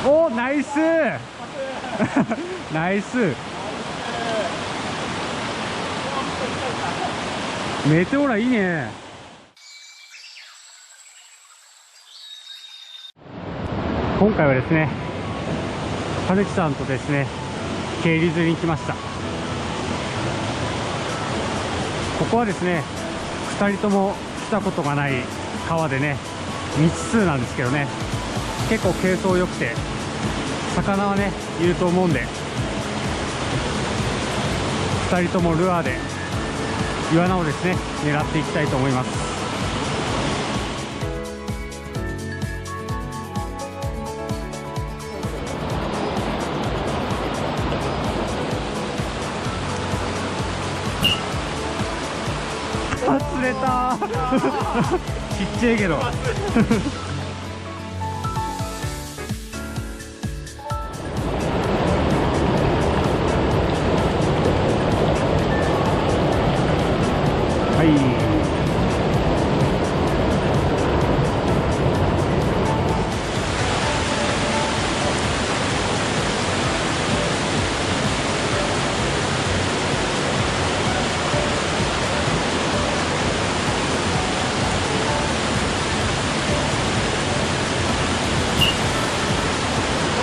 お、ナイスナイス。メテオラいいね。今回はですね、はるきさんとですね、渓流釣りに来ました。ここはですね、2人とも来たことがない川でね、未知数なんですけどね、結構形相良くて魚はねいると思うんで、2人ともルアーでイワナをですね狙っていきたいと思います。あ、釣れたちっちゃいけどはい。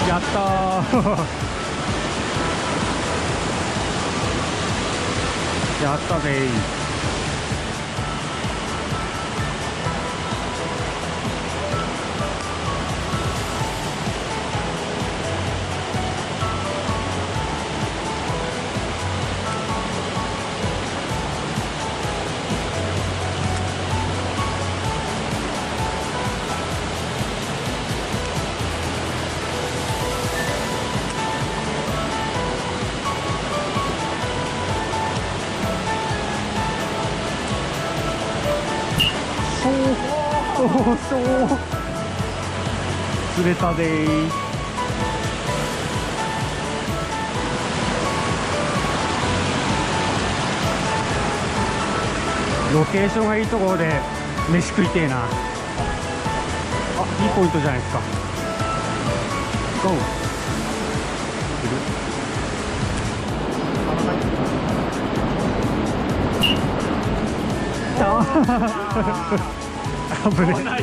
やったーやったぜー。そう釣れたでー。ロケーションがいいところで飯食いてえな。あ、いいポイントじゃないですか。ゴー。危ねえ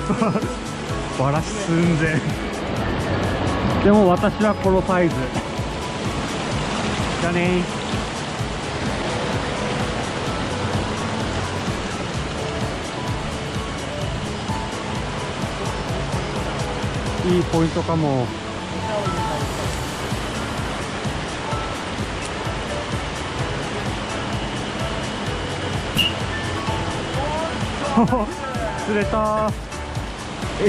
バラし寸前でも私はこのサイズじゃねー。いいポイントかも。釣れたー。キ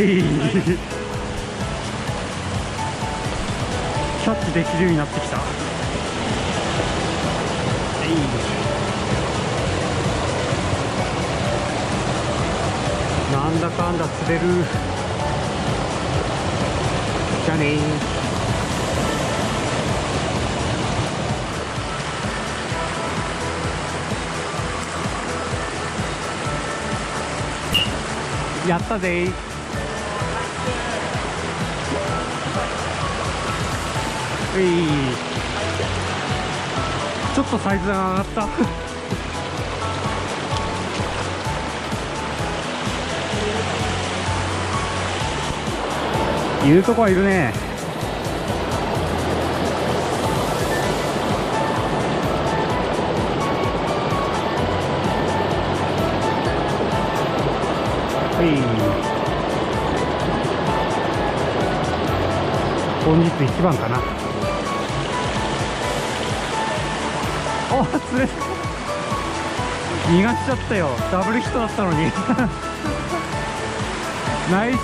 ャッチできるようになってきた。なんだかんだ釣れるじゃねー。やったぜー。ちょっとサイズが上がったいるとこはいるね。本日一番かな。お、釣れた。逃がしちゃったよ。ダブルヒットだったのにナイス。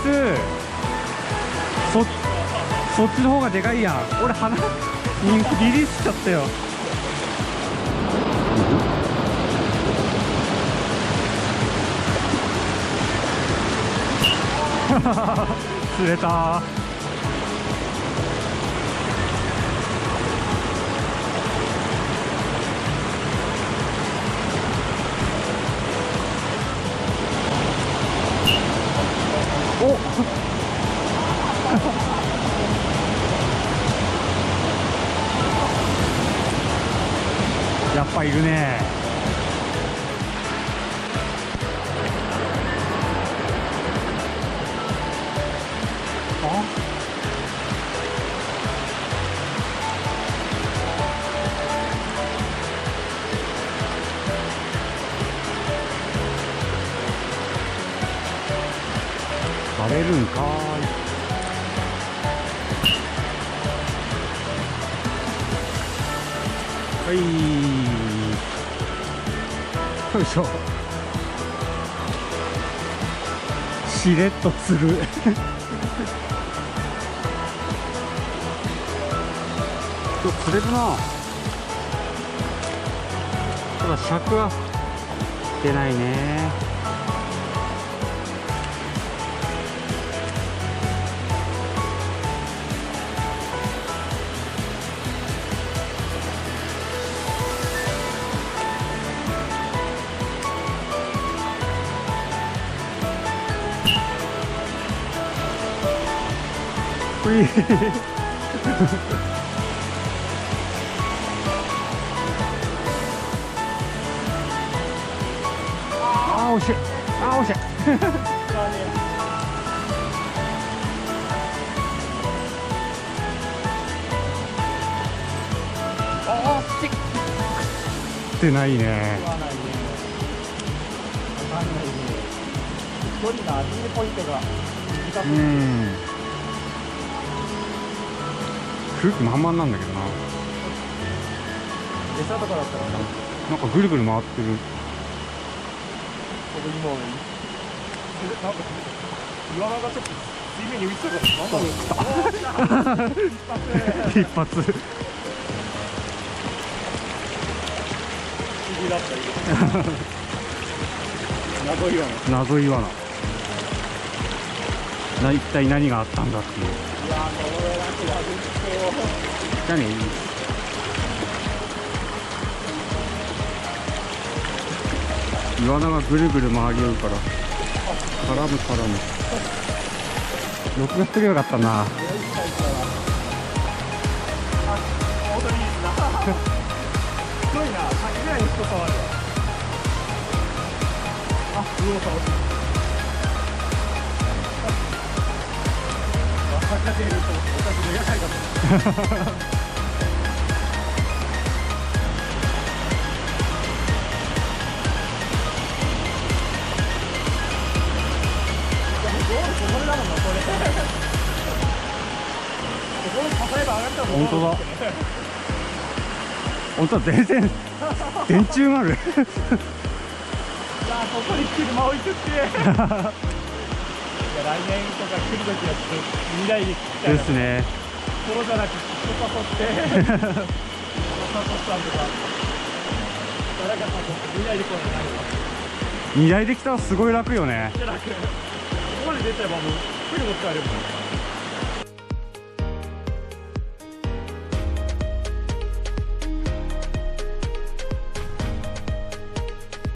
そっちの方がでかいやん。俺鼻リリースしちゃったよ釣れたー。おぱいいるね。晴れるんかーい。はい、よいしょ。しれっと釣る今日釣れるな。ただ尺は出ないね。ういあー惜しい、あー惜しいあー惜しい。ってないね。距離の味見ポイントが短くて、空気満々なんだけどな。餌とかだったらなんかぐるぐる回ってる。僕今なんか岩場がちょっと水面に浮いてたから、なんだろう一発不思議だったり謎岩の謎岩な。一体何があったんだっていう。いやー、これなんか何イワナがぐるぐる回り合うから絡む。録画しとけばよかったな。本当にいいですなすごいな、限りない太さあるわ。あ、うおさ惜しい。若手いると私の野菜だと本当だ。本当だ、全然電柱がある。いやー、ここに車置いてっていや、来年とか来るときはちょっと未来に聞きたいなですね。ソロじゃなくて人誘ってサトシさんとか誰か誘って未来で来ないとないわ。未来できたらすごい楽よね。楽ここまで出ちゃえばもうすぐ持って帰れるもん。